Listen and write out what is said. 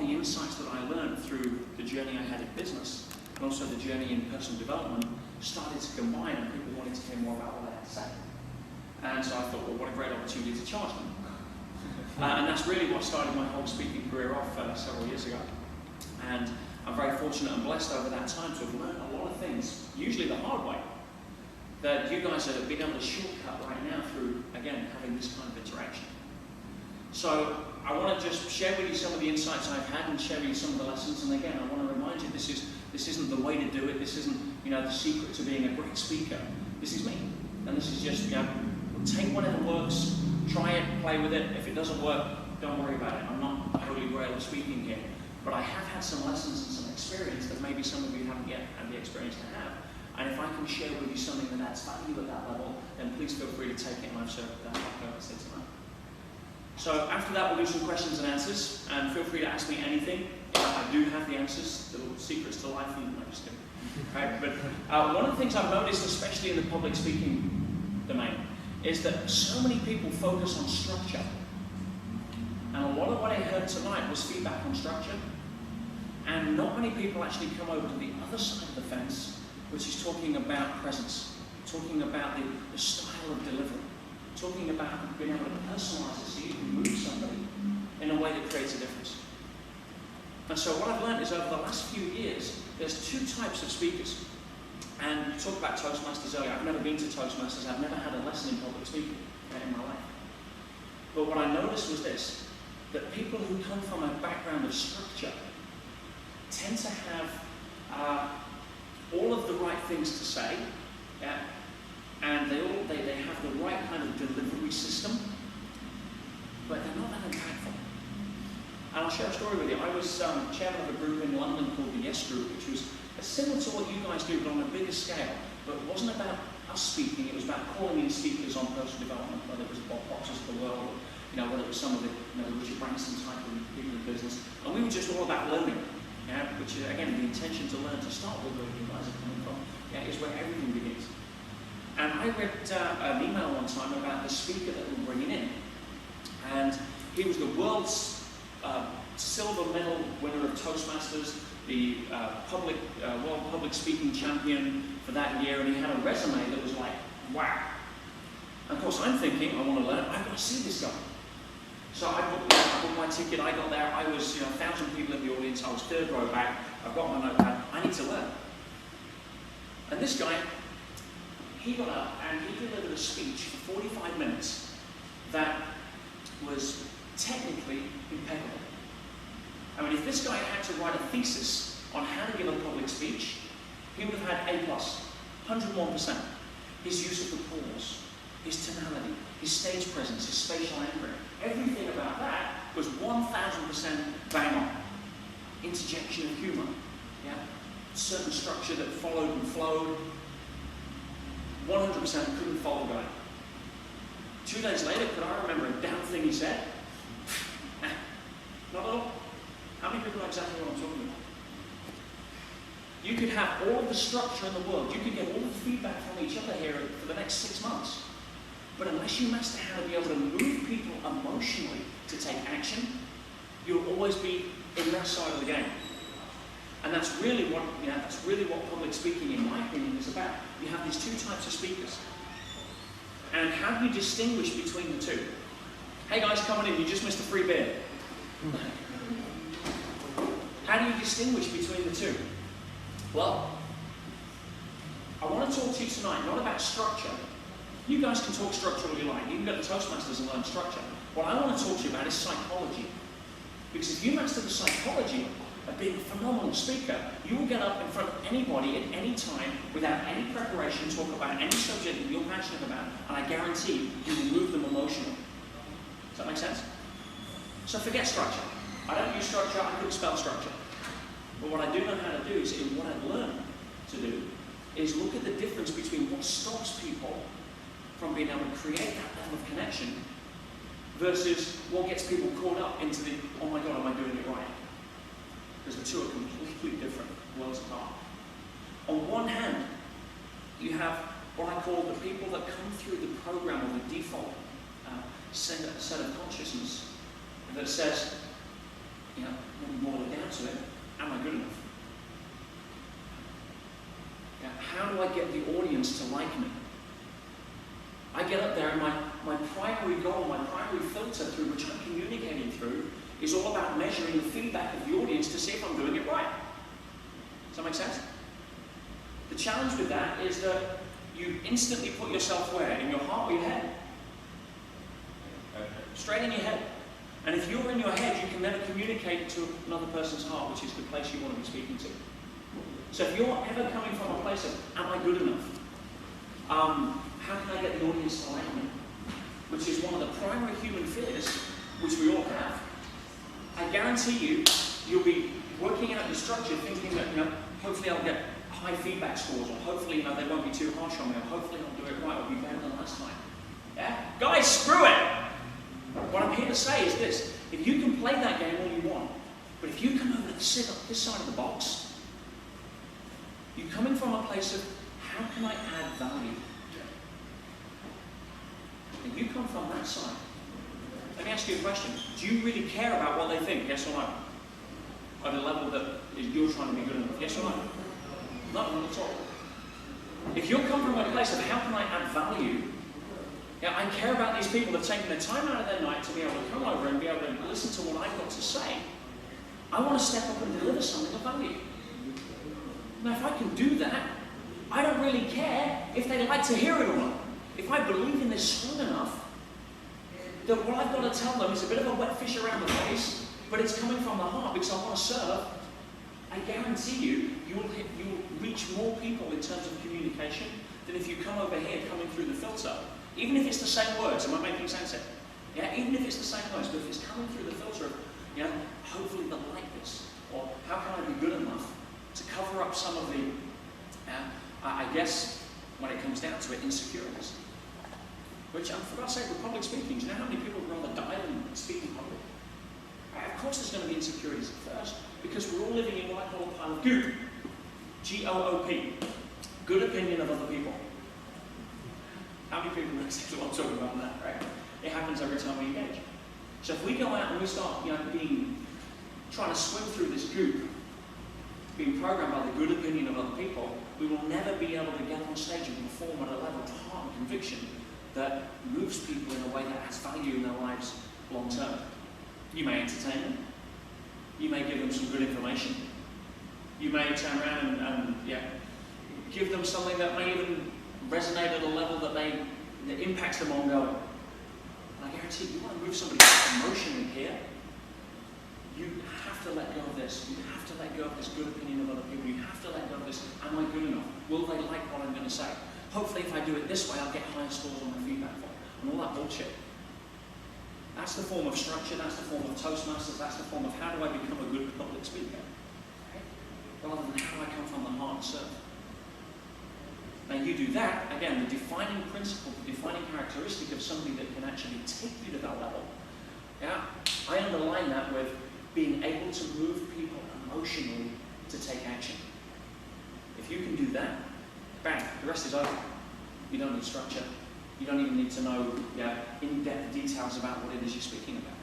the insights that I learned through the journey I had in business, and also the journey in personal development, started to combine, and people wanted to hear more about what I had to say. And so I thought, well, what a great opportunity to charge them. And that's really what started my whole speaking career off several years ago. And I'm very fortunate and blessed over that time to have learned a lot of things, usually the hard way, that you guys have been able to shortcut right now through, again, having this kind of interaction. So I want to just share with you some of the insights I've had and share with you some of the lessons. And again, I want to remind you, this isn't the way to do it. This isn't, the secret to being a great speaker. This is me. And this is just, take whatever works, try it, play with it. If it doesn't work, don't worry about it. I'm not a holy grail of speaking here. But I have had some lessons and some experience that maybe some of you haven't yet had the experience to have. And if I can share with you something that adds value at that level, then please feel free to take it, and I've served that purpose tonight. So after that, we'll do some questions and answers, and feel free to ask me anything. I do have the answers, the little secrets to life, and I'm just kidding. Right? But one of the things I've noticed, especially in the public speaking domain, is that so many people focus on structure. And a lot of what I heard tonight was feedback on structure. And not many people actually come over to the other side of the fence, which is talking about presence, talking about the style of delivery, talking about being able to personalize it so you can move somebody in a way that creates a difference. And so what I've learned is over the last few years, there's two types of speakers. And you talked about Toastmasters earlier. I've never been to Toastmasters. I've never had a lesson in public speaking in my life. But what I noticed was this, that people who come from a background of structure tend to have all of the right things to say, and they have the right kind of delivery system, but they're not that impactful. And I'll share a story with you. I was chairman of a group in London called the Yes Group, which was similar to what you guys do, but on a bigger scale. But it wasn't about us speaking, it was about calling in speakers on personal development, whether it was Bob Proctor's of the world, or whether it was some of the Richard Branson type of people in business. And we were just all about learning. Which is, again, the intention to learn to start with where you guys are coming from, is where everything begins. And I read an email one time about the speaker that we were bringing in. And he was the world's silver medal winner of Toastmasters, the world public speaking champion for that year, and he had a resume that was like, wow. And of course, I'm thinking, I want to learn, I've got to see this guy. So I booked my ticket, I got there, I was 1,000 people in the audience, I was third row back, I've got my notepad, I need to learn. And this guy, he got up and he delivered a speech for 45 minutes that was technically impeccable. I mean, if this guy had to write a thesis on how to give a public speech, he would have had A+, 101%. His use of the pause, his tonality, his stage presence, his spatial anchoring, everything about that was 1,000% bang on. Interjection of humour, certain structure that followed and flowed, 100% couldn't follow the guy. 2 days later, could I remember a damn thing he said? Not at all. How many people know exactly what I'm talking about? You could have all of the structure in the world, you could get all the feedback from each other here for the next 6 months. But unless you master how to be able to move people emotionally to take action, you'll always be in that side of the game. And that's really what public speaking, in my opinion, is about. You have these two types of speakers. And how do you distinguish between the two? Hey guys, coming in, you just missed a free beer. How do you distinguish between the two? Well, I want to talk to you tonight not about structure. You guys can talk structure all you like. You can go to Toastmasters and learn structure. What I want to talk to you about is psychology. Because if you master the psychology of being a phenomenal speaker, you will get up in front of anybody at any time without any preparation, talk about any subject that you're passionate about, and I guarantee you will move them emotionally. Does that make sense? So forget structure. I don't use structure, I couldn't spell structure. But what I do know how to do is, in what I've learned to do, is look at the difference between what stops people from being able to create that level of connection versus what gets people caught up into the, oh my God, am I doing it right? Because the two are completely different worlds apart. On one hand, you have what I call the people that come through the program or the default set of consciousness that says, you know, when you boil it down to it, am I good enough? Yeah, how do I get the audience to like me? I get up there and my primary goal, my primary filter through which I'm communicating through is all about measuring the feedback of the audience to see if I'm doing it right. Does that make sense? The challenge with that is that you instantly put yourself where? In your heart or your head? Straight in your head. And if you're in your head, you can never communicate to another person's heart, which is the place you want to be speaking to. So if you're ever coming from a place of, am I good enough? How can I get the audience to like me? Which is one of the primary human fears, which we all have. I guarantee you, you'll be working out your structure thinking that, you know, hopefully I'll get high feedback scores, or hopefully, you know, they won't be too harsh on me, or hopefully I'll do it right, I'll be better than last time. Yeah? Guys, screw it! What I'm here to say is this: if you can play that game all you want, but if you come over to this side of the box, you're coming from a place of, how can I add value? And you come from that side. Let me ask you a question. Do you really care about what they think, yes or no? At the level that you're trying to be good enough, yes or no? Not at all. If you're coming from a place of, how can I add value? Yeah, I care about these people that have taken their time out of their night to be able to come over and be able to listen to what I've got to say. I want to step up and deliver something of value. Now, if I can do that, I don't really care if they like to hear it or not. If I believe in this strong enough, that what I've got to tell them is a bit of a wet fish around the face, but it's coming from the heart because I want to serve, I guarantee you, you'll reach more people in terms of communication than if you come over here coming through the filter. Even if it's the same words, am I making sense here? Yeah, even if it's the same words, but if it's coming through the filter of, you know, hopefully they'll like this, or how can I be good enough to cover up some of the, I guess, when it comes down to it, insecurities. Which, for God's sake, with public speaking, do you know how many people would rather die than speak in public? Of course there's going to be insecurities at first, because we're all living in what I call a pile of goop. G-O-O-P. Good opinion of other people. How many people know exactly what I'm talking about on that, right? It happens every time we engage. So if we go out and we start, you know, trying to swim through this goop, being programmed by the good opinion of other people, we will never be able to get on stage and perform at a level of heart and conviction that moves people in a way that adds value in their lives long term. You may entertain them. You may give them some good information. You may turn around and give them something that may even resonate at a level that impacts them ongoing. And I guarantee you want to move somebody emotionally here, you have to let go of this. You have to let go of this good opinion of other people. You have to let go of this, am I good enough? Will they like what I'm going to say? Hopefully if I do it this way, I'll get higher scores on my feedback form. And all that bullshit. That's the form of structure, that's the form of Toastmasters, that's the form of how do I become a good public speaker? Okay? Rather than how do I come from the heart and serve. Now you do that, again, the defining principle, the defining characteristic of somebody that can actually take you to that level. Yeah? I underline that with being able to move people emotionally to take action. If you can do that, bang, the rest is over. You don't need structure. You don't even need to know in-depth details about what it is you're speaking about.